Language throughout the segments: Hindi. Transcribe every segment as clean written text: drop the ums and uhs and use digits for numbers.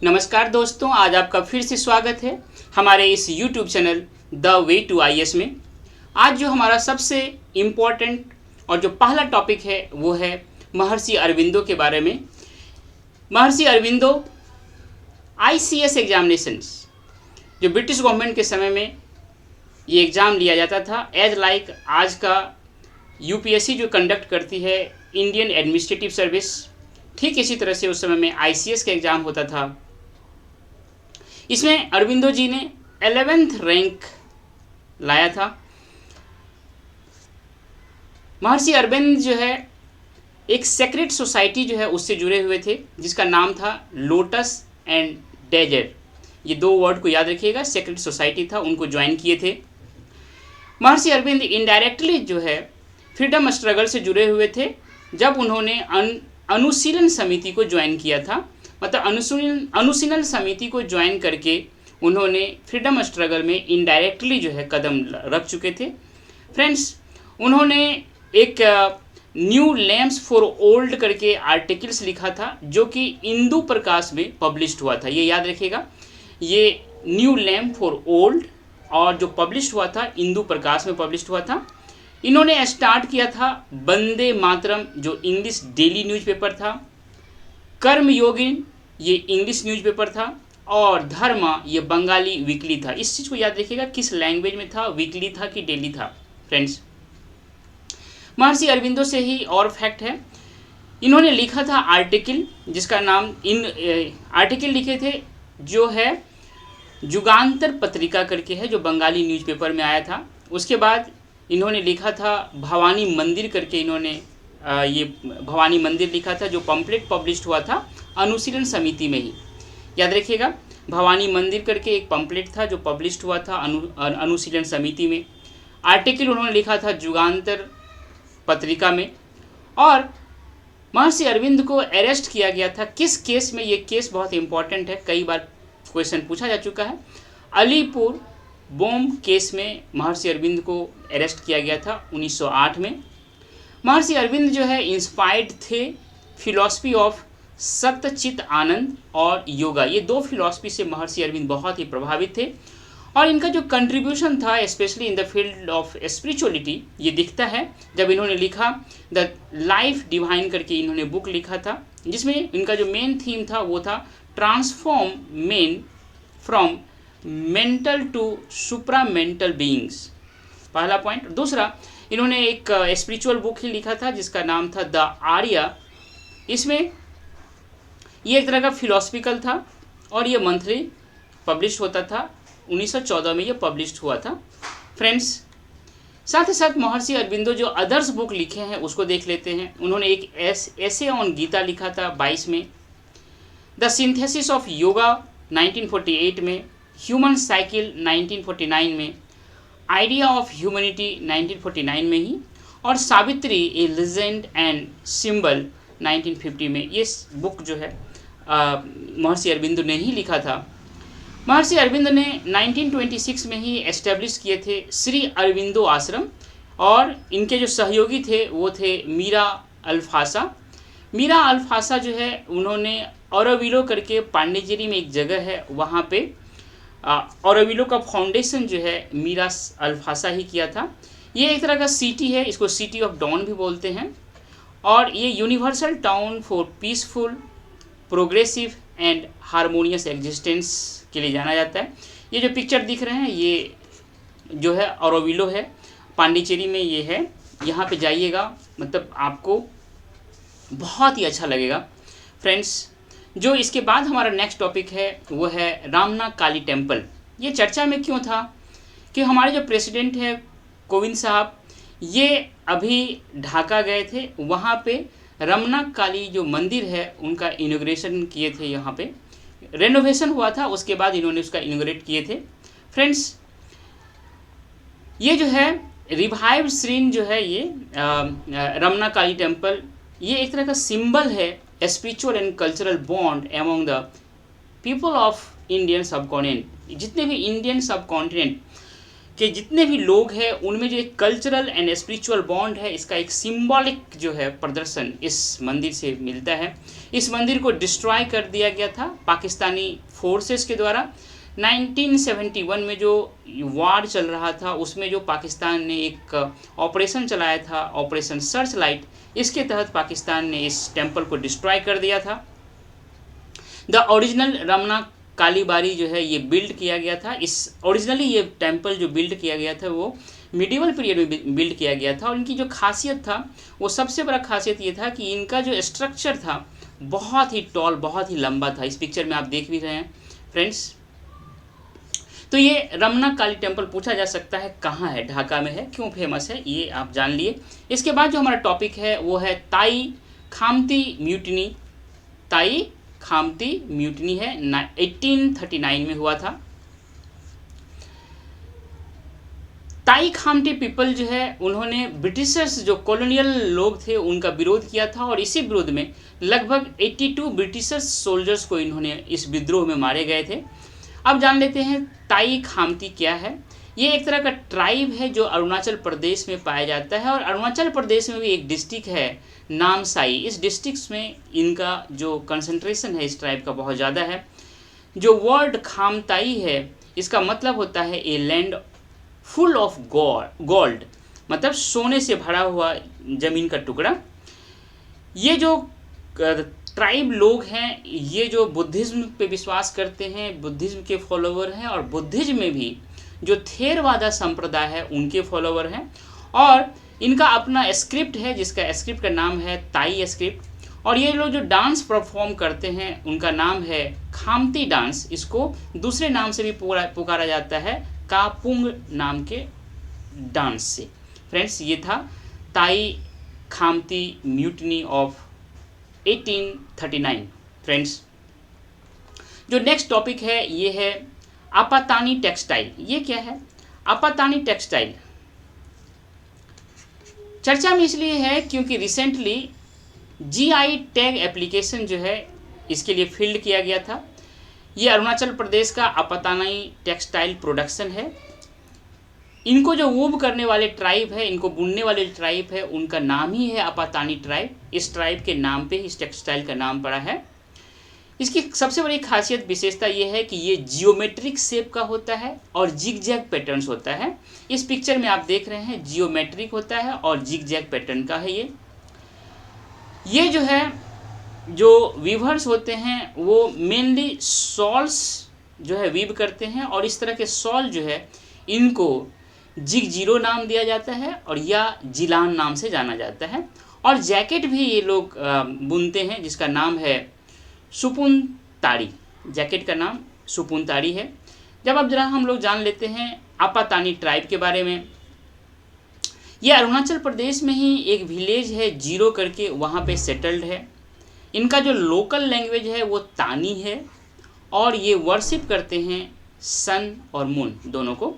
नमस्कार दोस्तों, आज आपका फिर से स्वागत है हमारे इस YouTube channel the way to IAS में। आज जो हमारा सबसे इम्पोर्टेंट और जो पहला टॉपिक है वो है महर्षि अरविंदो के बारे में। महर्षि अरविंदो ICS एग्जामिनेशंस, जो ब्रिटिश गवर्नमेंट के समय में ये एग्ज़ाम लिया जाता था, एज लाइक आज का UPSC जो कंडक्ट करती है इंडियन एडमिनिस्ट्रेटिव सर्विस, ठीक इसी तरह से उस समय में ICS का एग्ज़ाम होता था। इसमें अरविंदो जी ने 11th रैंक लाया था। महर्षि अरविंद जो है एक सेक्रेट सोसाइटी जो है उससे जुड़े हुए थे, जिसका नाम था लोटस एंड डेजर। ये दो वर्ड को याद रखिएगा, सेक्रेट सोसाइटी था, उनको ज्वाइन किए थे। महर्षि अरविंद इनडायरेक्टली जो है फ्रीडम स्ट्रगल से जुड़े हुए थे जब उन्होंने अनुशीलन समिति को ज्वाइन किया था। मतलब अनुशीलन समिति को ज्वाइन करके उन्होंने फ्रीडम स्ट्रगल में इनडायरेक्टली जो है कदम रख चुके थे। फ्रेंड्स, उन्होंने एक न्यू लैम्प्स फॉर ओल्ड करके आर्टिकल्स लिखा था जो कि इंदु प्रकाश में पब्लिश्ड हुआ था। ये याद रखिएगा, ये न्यू लैम्प फॉर ओल्ड और जो पब्लिश्ड हुआ था इंदु प्रकाश में पब्लिश्ड हुआ था। इन्होंने स्टार्ट किया था वंदे मातरम जो इंग्लिश डेली न्यूज़पेपर था, कर्मयोगिन ये इंग्लिश न्यूज़पेपर था, और धर्मा ये बंगाली वीकली था। इस चीज़ को याद रखिएगा, किस लैंग्वेज में था, वीकली था कि डेली था। फ्रेंड्स, महर्षि अरविंदो से ही और फैक्ट है, इन्होंने लिखा था आर्टिकल जिसका नाम आर्टिकल लिखे थे जो है जुगांतर पत्रिका करके है, जो बंगाली न्यूज़पेपर में आया था। उसके बाद इन्होंने लिखा था भवानी मंदिर करके, इन्होंने ये भवानी मंदिर लिखा था जो पम्पलेट पब्लिश्ड हुआ था अनुशीलन समिति में ही। याद रखिएगा, भवानी मंदिर करके एक पम्पलेट था जो पब्लिश्ड हुआ था अनुशीलन समिति में। आर्टिकल उन्होंने लिखा था जुगांतर पत्रिका में। और महर्षि अरविंद को अरेस्ट किया गया था किस केस में? ये केस बहुत इंपॉर्टेंट है, कई बार क्वेश्चन पूछा जा चुका है। अलीपुर बॉम्ब केस में महर्षि अरविंद को अरेस्ट किया गया था 1908 में। महर्षि अरविंद जो है इंस्पायर्ड थे फिलॉसफी ऑफ सत्यचित आनंद और योगा। ये दो फिलॉसफी से महर्षि अरविंद बहुत ही प्रभावित थे और इनका जो कंट्रीब्यूशन था specially in the field of spirituality, ये दिखता है जब इन्होंने लिखा द लाइफ डिवाइन करके इन्होंने बुक लिखा था, जिसमें इनका जो मेन थीम था वो था transform men from mental to supramental beings, पहला पॉइंट। दूसरा, इन्होंने एक स्पिरिचुअल बुक ही लिखा था जिसका नाम था द आर्या। इसमें ये एक तरह का फिलोसफिकल था और ये मंथली पब्लिश होता था। 1914 में ये पब्लिश्ड हुआ था। फ्रेंड्स, साथ ही साथ महर्षि अरविंदो जो अदर्स बुक लिखे हैं उसको देख लेते हैं। उन्होंने एक एसे ऑन गीता लिखा था 22 में, द सिंथेसिस ऑफ योगा 1948 में, ह्यूमन साइकिल 1949 में, आइडिया ऑफ ह्यूमैनिटी 1949 में ही, और सावित्री ए लेजेंड एंड सिंबल 1950 में। ये बुक जो है महर्षि अरविंदो ने ही लिखा था। महर्षि अरविंदो ने 1926 में ही एस्टेब्लिश किए थे श्री अरविंदो आश्रम, और इनके जो सहयोगी थे वो थे मीरा अल्फासा। मीरा अल्फासा जो है उन्होंने औरविलो करके पांडिचेरी में एक जगह है वहाँ पे औरविलो का फाउंडेशन जो है मीरा अल्फासा ही किया था। ये एक तरह का सिटी है, इसको सिटी ऑफ डॉन भी बोलते हैं, और ये universal town for peaceful progressive and harmonious existence के लिए जाना जाता है। ये जो पिक्चर दिख रहे हैं ये जो है औरविलो है, पांडिचेरी में ये है। यहाँ पे जाइएगा, मतलब आपको बहुत ही अच्छा लगेगा। फ्रेंड्स, जो इसके बाद हमारा नेक्स्ट टॉपिक है वो है रामना काली टेम्पल। ये चर्चा में क्यों था कि हमारे जो प्रेसिडेंट है कोविंद साहब, ये अभी ढाका गए थे, वहाँ पे रमना काली जो मंदिर है उनका इनॉग्रेशन किए थे। यहाँ पे रेनोवेशन हुआ था, उसके बाद इन्होंने उसका इनॉग्रेट किए थे। फ्रेंड्स, ये जो है रिवाइव्ड श्रीन जो है ये रमना काली टेम्पल, ये एक तरह का सिंबल है spiritual and cultural bond among the people of Indian सब कॉन्टिनेंट। जितने भी इंडियन सब कॉन्टिनेंट कि जितने भी लोग हैं उनमें जो एक कल्चरल एंड स्पिरिचुअल बॉन्ड है, इसका एक सिंबॉलिक जो है प्रदर्शन इस मंदिर से मिलता है। इस मंदिर को डिस्ट्रॉय कर दिया गया था पाकिस्तानी फोर्सेस के द्वारा। 1971 में जो वार चल रहा था उसमें जो पाकिस्तान ने एक ऑपरेशन चलाया था, ऑपरेशन सर्च लाइट, इसके तहत पाकिस्तान ने इस टेम्पल को डिस्ट्रॉय कर दिया था। द ओरिजिनल रमना कालीबारी जो है ये बिल्ड किया गया था। इस ओरिजिनली ये टेम्पल जो बिल्ड किया गया था वो मिडिवल पीरियड में बिल्ड किया गया था, और इनकी जो खासियत था वो सबसे बड़ा खासियत ये था कि इनका जो स्ट्रक्चर था बहुत ही टॉल, बहुत ही लंबा था। इस पिक्चर में आप देख भी रहे हैं फ्रेंड्स। तो ये रमना काली टेम्पल पूछा जा सकता है कहाँ है, ढाका में है, क्यों फेमस है, ये आप जान लिए। इसके बाद जो हमारा टॉपिक है वो है ताई खामती म्यूटनी। ताई खामती म्यूटनी है, 1839 में हुआ था। ताई खामती पीपल जो है उन्होंने ब्रिटिशर्स जो कॉलोनियल लोग थे उनका विरोध किया था, और इसी विरोध में लगभग 82 ब्रिटिशर्स सोल्जर्स को इन्होंने इस विद्रोह में मारे गए थे। अब जान लेते हैं ताई खामती क्या है। ये एक तरह का ट्राइब है जो अरुणाचल प्रदेश में पाया जाता है, और अरुणाचल प्रदेश में भी एक डिस्ट्रिक्ट है नामसाई। इस डिस्ट्रिक्ट में इनका जो कंसंट्रेशन है इस ट्राइब का बहुत ज़्यादा है। जो वर्ड खामताई है इसका मतलब होता है a land full of gold, मतलब सोने से भरा हुआ जमीन का टुकड़ा। ये जो ट्राइब लोग हैं ये जो बुद्धिज़्म पे विश्वास करते हैं, बुद्धिज़्म के फॉलोवर हैं, और बुद्धिज़्म में भी जो थेरवादा संप्रदाय है उनके फॉलोवर हैं। और इनका अपना स्क्रिप्ट है जिसका स्क्रिप्ट का नाम है ताई स्क्रिप्ट। और ये लोग जो डांस परफॉर्म करते हैं उनका नाम है खामती डांस। इसको दूसरे नाम से भी पुकारा जाता है कापुंग नाम के डांस से। फ्रेंड्स ये था ताई खामती म्यूटनी ऑफ 1839। फ्रेंड्स जो नेक्स्ट टॉपिक है ये है आपातानी टेक्सटाइल। ये क्या है आपातानी टेक्सटाइल? चर्चा में इसलिए है क्योंकि रिसेंटली जीआई टैग एप्लीकेशन जो है इसके लिए फील्ड किया गया था। ये अरुणाचल प्रदेश का आपातानी टेक्सटाइल प्रोडक्शन है। इनको जो वूव करने वाले ट्राइब है, इनको बुनने वाले ट्राइब है, उनका नाम ही है आपातानी ट्राइब। इस ट्राइब के नाम पे इस टेक्सटाइल का नाम पड़ा है। इसकी सबसे बड़ी खासियत विशेषता ये है कि ये जियोमेट्रिक शेप का होता है और जिग जैग पैटर्न्स होता है। इस पिक्चर में आप देख रहे हैं जियोमेट्रिक होता है और जिग जैग पैटर्न का है। ये जो है जो वीवर्स होते हैं वो मेनली शॉल्स जो है वीव करते हैं, और इस तरह के शॉल जो है इनको जिग जीरो नाम दिया जाता है और या जिलान नाम से जाना जाता है। और जैकेट भी ये लोग बुनते हैं जिसका नाम है सुपुनतारी। जैकेट का नाम सुपुनतारी है। जब अब जरा हम लोग जान लेते हैं आपातानी ट्राइब के बारे में। ये अरुणाचल प्रदेश में ही एक विलेज है जीरो करके, वहाँ पे सेटल्ड है। इनका जो लोकल लैंग्वेज है वो तानी है, और ये वर्शिप करते हैं सन और मून दोनों को।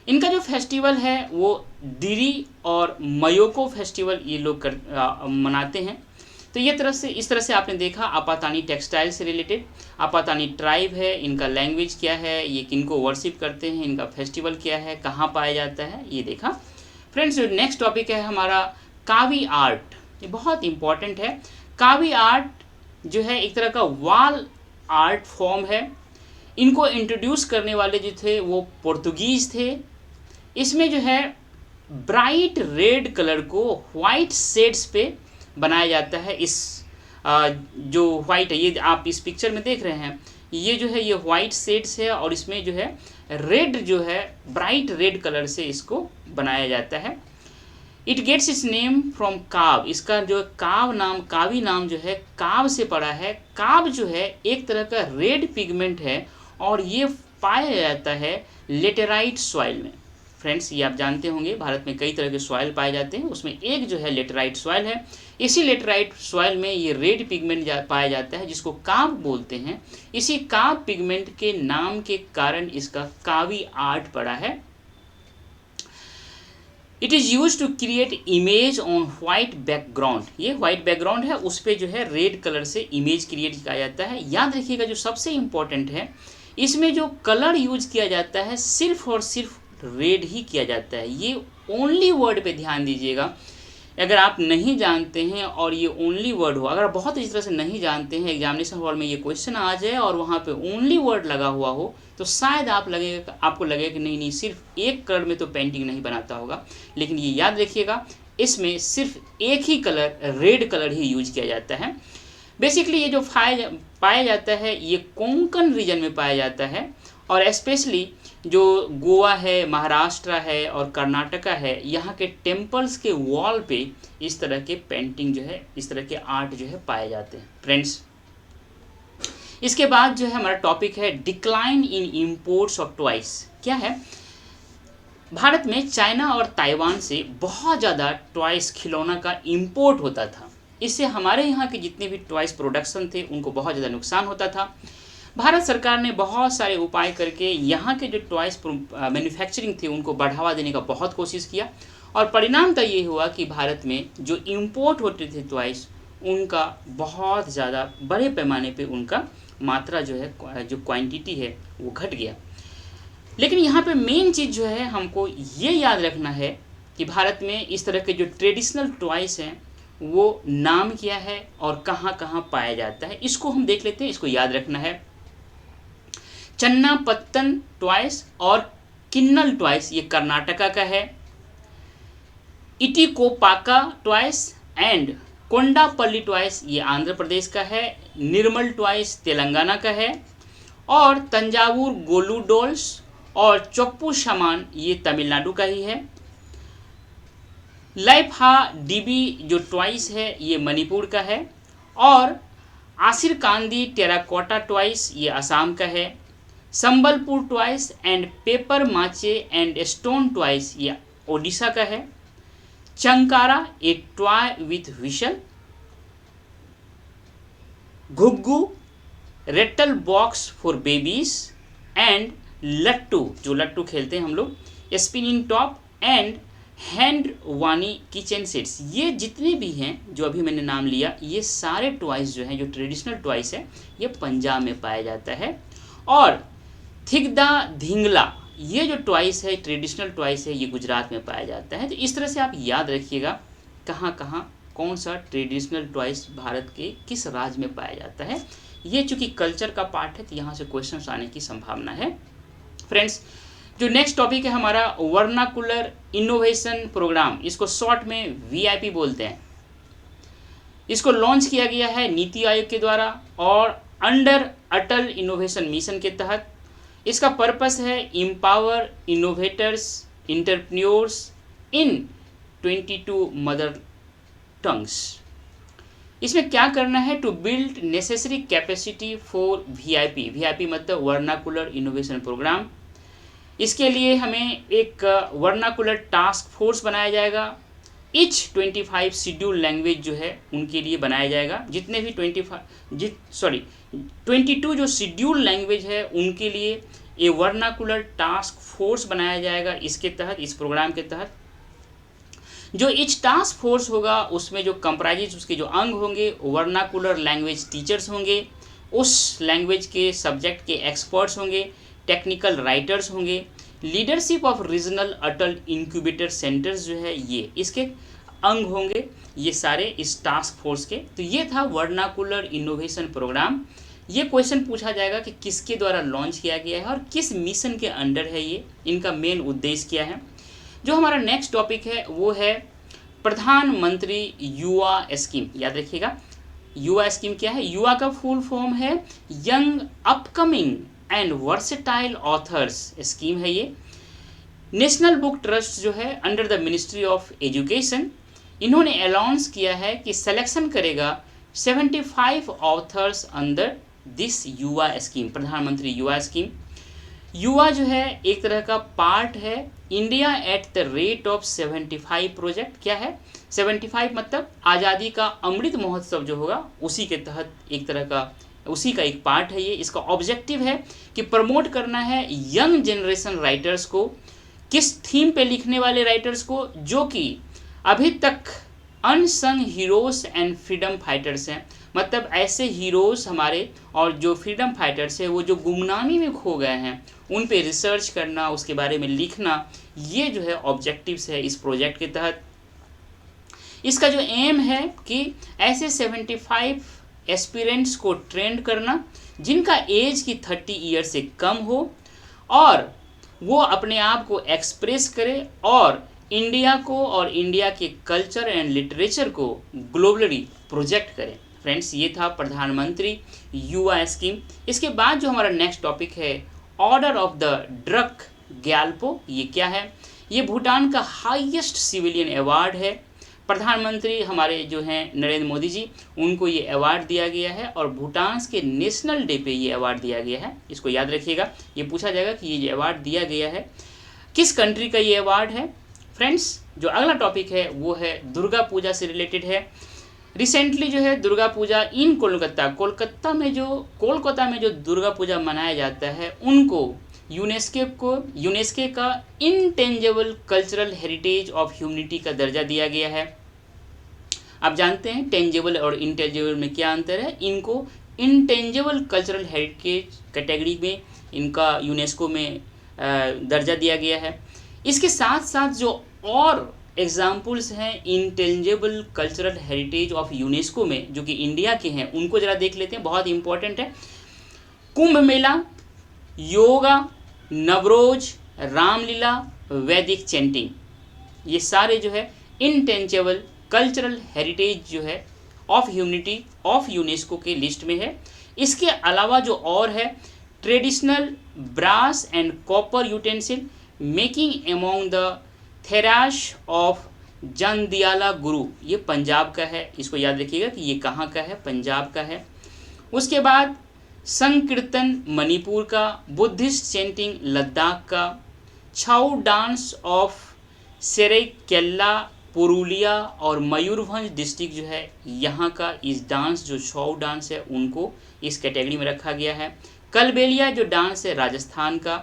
इनका जो फेस्टिवल है वो दिरी और मयोको फेस्टिवल ये लोग मनाते हैं। तो ये इस तरह से आपने देखा आपातानी टेक्सटाइल से रिलेटेड। आपातानी ट्राइब है, इनका लैंग्वेज क्या है, ये किनको वर्शिप करते हैं, इनका फेस्टिवल क्या है, कहाँ पाया जाता है, ये देखा। फ्रेंड्स जो नेक्स्ट टॉपिक है हमारा कावी आर्ट। ये बहुत इंपॉर्टेंट है। कावी आर्ट जो है एक तरह का वॉल आर्ट फॉर्म है। इनको इंट्रोड्यूस करने वाले जो थे वो पुर्तगीज थे। इसमें जो है ब्राइट रेड कलर को वाइट शेड्स पे बनाया जाता है। इस जो वाइट है ये आप इस पिक्चर में देख रहे हैं, ये जो है ये वाइट शेड्स है, और इसमें जो है रेड जो है ब्राइट रेड कलर से इसको बनाया जाता है। It gets its name from kaav. इसका जो काव नाम, कावी नाम जो है काव से पड़ा है। काव जो है एक तरह का रेड पिगमेंट है और ये पाया जाता है लेटेराइट सॉइल में। फ्रेंड्स ये आप जानते होंगे भारत में कई तरह के सॉइल पाए जाते हैं, उसमें एक जो है लेटेराइट सॉइल है। इसी लेटेराइट सॉइल में ये रेड पिगमेंट पाया जाता है जिसको काव बोलते हैं। इसी काव पिगमेंट के नाम के कारण इसका कावी आर्ट पड़ा है। It is use to create image on white background. ये वाइट बैकग्राउंड है उस पर जो है रेड कलर से इमेज क्रिएट किया जाता है। याद रखिएगा जो सबसे इम्पोर्टेंट है इसमें जो कलर यूज किया जाता है सिर्फ और सिर्फ रेड ही किया जाता है। ये ओनली वर्ड पे ध्यान दीजिएगा। अगर आप नहीं जानते हैं और ये ओनली वर्ड हो, अगर आप बहुत इस तरह से नहीं जानते हैं, एग्जामिनेशन हॉल में ये क्वेश्चन आ जाए और वहाँ पे ओनली वर्ड लगा हुआ हो, तो शायद आपको लगेगा कि नहीं नहीं, सिर्फ एक कलर में तो पेंटिंग नहीं बनाता होगा। लेकिन ये याद रखिएगा, इसमें सिर्फ एक ही कलर, रेड कलर ही यूज किया जाता है। बेसिकली ये जो पाया जाता है ये कोंकण रीजन में पाया जाता है, और स्पेशली जो गोवा है, महाराष्ट्र है और कर्नाटका है, यहाँ के टेम्पल्स के वॉल पे इस तरह के पेंटिंग जो है, इस तरह के आर्ट जो है पाए जाते हैं फ्रेंड्स। इसके बाद जो है हमारा टॉपिक है decline in imports of toys. क्या है, भारत में चाइना और ताइवान से बहुत ज़्यादा टॉयज, खिलौना का इम्पोर्ट होता था। इससे हमारे यहाँ के जितने भी टॉयज प्रोडक्शन थे उनको बहुत ज़्यादा नुकसान होता था। भारत सरकार ने बहुत सारे उपाय करके यहाँ के जो टॉयज मैन्युफैक्चरिंग थी उनको बढ़ावा देने का बहुत कोशिश किया, और परिणामतः ये हुआ कि भारत में जो इम्पोर्ट होते थे टॉयज, उनका बहुत ज़्यादा बड़े पैमाने पे उनका मात्रा जो है, जो क्वांटिटी है वो घट गया। लेकिन यहाँ पे मेन चीज़ जो है हमको ये याद रखना है कि भारत में इस तरह के जो ट्रेडिशनल टॉयज हैं वो नाम क्या है और कहाँ कहाँ पाया जाता है, इसको हम देख लेते हैं। इसको याद रखना है। चन्नापत्तन टॉयज और किन्नल टॉयज ये कर्नाटका का है। इटिकोपाका टॉयज एंड कोंडापल्ली टॉयज ये आंध्र प्रदेश का है। निर्मल टॉयज तेलंगाना का है, और तंजावुर गोलू डॉल्स और चोप्पू सामान ये तमिलनाडु का ही है। लाइफा डीबी जो टॉयज है ये मणिपुर का है, और आसिर कांदी टेराकोटा टॉयज ये असम का है। Sambalpur toys and paper mache and stone toys ये ओडिशा का है। Chankara a toy with whistle. Ghuggu rattle box for babies and लट्टू, जो लट्टू खेलते हैं हम लोग, स्पिनिंग टॉप एंड हैंड वानी किचन सेट्स। ये जितने भी हैं जो अभी मैंने नाम लिया, ये सारे टॉयज जो हैं, जो ट्रेडिशनल टॉयज है, ये पंजाब में पाया जाता है। और थिगदा धिंगला ये जो टॉयज है, ट्रेडिशनल टॉयज है, ये गुजरात में पाया जाता है। तो इस तरह से आप याद रखिएगा कहाँ कहाँ कौन सा ट्रेडिशनल टॉयज भारत के किस राज्य में पाया जाता है। ये चूँकि कल्चर का पार्ट है तो यहाँ से क्वेश्चंस आने की संभावना है फ्रेंड्स। जो नेक्स्ट टॉपिक है हमारा वर्नाकुलर इनोवेशन प्रोग्राम, इसको शॉर्ट में VIP बोलते हैं। इसको लॉन्च किया गया है नीति आयोग के द्वारा और अंडर अटल इनोवेशन मिशन के तहत। इसका पर्पस है empower innovators entrepreneurs in 22 mother tongues. इसमें क्या करना है, to build necessary capacity for VIP मतलब वर्नाकुलर इनोवेशन प्रोग्राम। इसके लिए हमें एक वर्नाकुलर टास्क फोर्स बनाया जाएगा। इच 25 शेड्यूल लैंग्वेज जो है उनके लिए बनाया जाएगा। जितने भी 22 जो शेड्यूल लैंग्वेज है उनके लिए ये वर्नाकुलर टास्क फोर्स बनाया जाएगा। इसके तहत, इस प्रोग्राम के तहत जो इच टास्क फोर्स होगा उसमें जो कंप्राइजेज, उसके जो अंग होंगे, वर्नाकुलर लैंग्वेज टीचर्स होंगे, उस लैंग्वेज के सब्जेक्ट के एक्सपर्ट्स होंगे, टेक्निकल राइटर्स होंगे, leadership of regional Atal incubator centres जो है ये इसके अंग होंगे, ये सारे इस टास्क फोर्स के। तो ये था वर्नाकुलर इनोवेशन प्रोग्राम। ये क्वेश्चन पूछा जाएगा कि किसके द्वारा लॉन्च किया गया है और किस मिशन के अंडर है ये, इनका मेन उद्देश्य क्या है। जो हमारा नेक्स्ट टॉपिक है वो है प्रधानमंत्री युवा स्कीम। याद रखिएगा युवा स्कीम क्या है। युवा का फुल फॉर्म है young upcoming and versatile authors scheme है ये। नेशनल बुक ट्रस्ट जो है under the ministry of education, इन्होंने अनाउंस किया है कि सिलेक्शन करेगा 75 ऑथर्स अंडर दिस युवा स्कीम, प्रधानमंत्री युवा स्कीम। युवा जो है एक तरह का पार्ट है India at the rate of 75 project. क्या है 75 मतलब आज़ादी का अमृत महोत्सव जो होगा उसी के तहत एक तरह का, उसी का एक पार्ट है ये। इसका ऑब्जेक्टिव है कि प्रमोट करना है यंग जनरेशन राइटर्स को। किस थीम पे लिखने वाले राइटर्स को, जो कि अभी तक unsung heroes and freedom fighters हैं, मतलब ऐसे हीरोज़ हमारे और जो फ्रीडम फाइटर्स है वो जो गुमनामी में खो गए हैं उन पे रिसर्च करना, उसके बारे में लिखना, ये जो है ऑब्जेक्टिव्स है इस प्रोजेक्ट के तहत। इसका जो एम है कि ऐसे 75 एस्पिरेंट्स को ट्रेंड करना जिनका एज की 30 ईयर से कम हो और वो अपने आप को एक्सप्रेस करे और इंडिया को और इंडिया के कल्चर एंड लिटरेचर को ग्लोबली प्रोजेक्ट करें। फ्रेंड्स, ये था प्रधानमंत्री युवा स्कीम। इसके बाद जो हमारा नेक्स्ट टॉपिक है order of the drug Gyalpo, ये क्या है? ये भूटान का हाईएस्ट सिविलियन अवार्ड है। प्रधानमंत्री हमारे जो हैं नरेंद्र मोदी जी, उनको ये अवार्ड दिया गया है और भूटान के नेशनल डे पे ये अवार्ड दिया गया है। इसको याद रखिएगा, ये पूछा जाएगा कि ये अवार्ड दिया गया है किस कंट्री का ये अवार्ड है। फ्रेंड्स, जो अगला टॉपिक है वो है दुर्गा पूजा से रिलेटेड है। रिसेंटली जो है दुर्गा पूजा इन कोलकाता में जो दुर्गा पूजा मनाया जाता है उनको यूनेस्को का intangible cultural heritage of humanity का दर्जा दिया गया है। आप जानते हैं टेंजिबल और इंटेंजिबल में क्या अंतर है। इनको इंटेंजिबल कल्चरल हेरिटेज कैटेगरी में इनका यूनेस्को में दर्जा दिया गया है। इसके साथ साथ जो और एग्जाम्पल्स हैं intangible cultural heritage of UNESCO में जो कि इंडिया के हैं, उनको ज़रा देख लेते हैं, बहुत इंपॉर्टेंट है। कुंभ मेला, योगा, नवरोज, रामलीला, वैदिक चैंटिंग, ये सारे जो है इंटेंजिबल कल्चरल हेरिटेज जो है ऑफ ह्यूमैनिटी ऑफ यूनेस्को के लिस्ट में है। इसके अलावा जो और है traditional brass and copper utensil making among the थेराश ऑफ जंदियाला गुरु, ये पंजाब का है। इसको याद रखिएगा कि ये कहाँ का है, पंजाब का है। उसके बाद संकीर्तन मणिपुर का, बुद्धिस्ट चैंटिंग लद्दाख का, छाऊ डांस ऑफ सेरैकेला पुरुलिया और मयूरभंज डिस्ट्रिक्ट जो है यहाँ का इस डांस जो छाऊ डांस है उनको इस कैटेगरी में रखा गया है। कलबेलिया जो डांस है राजस्थान का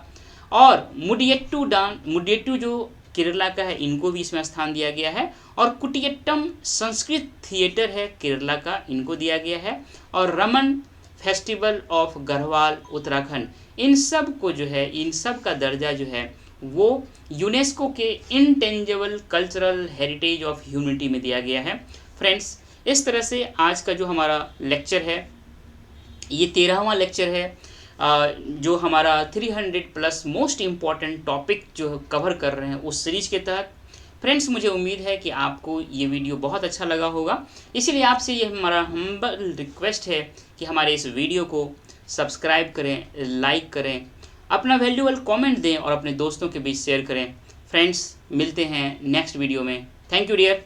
और मुडियट्टू जो केरला का है, इनको भी इसमें स्थान दिया गया है। और कुटियट्टम संस्कृत थिएटर है केरला का, इनको दिया गया है। और रमन फेस्टिवल ऑफ गढ़वाल उत्तराखंड, इन सब को जो है इन सब का दर्जा जो है वो यूनेस्को के intangible cultural heritage of humanity में दिया गया है। फ्रेंड्स, इस तरह से आज का जो हमारा लेक्चर है ये 13वां लेक्चर है जो हमारा 300 प्लस मोस्ट इम्पॉर्टेंट टॉपिक जो कवर कर रहे हैं उस सीरीज के तहत। फ्रेंड्स, मुझे उम्मीद है कि आपको ये वीडियो बहुत अच्छा लगा होगा, इसीलिए आपसे ये हमारा हम्बल रिक्वेस्ट है कि हमारे इस वीडियो को सब्सक्राइब करें, लाइक करें, अपना वैल्यूएबल कमेंट दें और अपने दोस्तों के बीच शेयर करें। फ्रेंड्स, मिलते हैं नेक्स्ट वीडियो में। Thank you dear.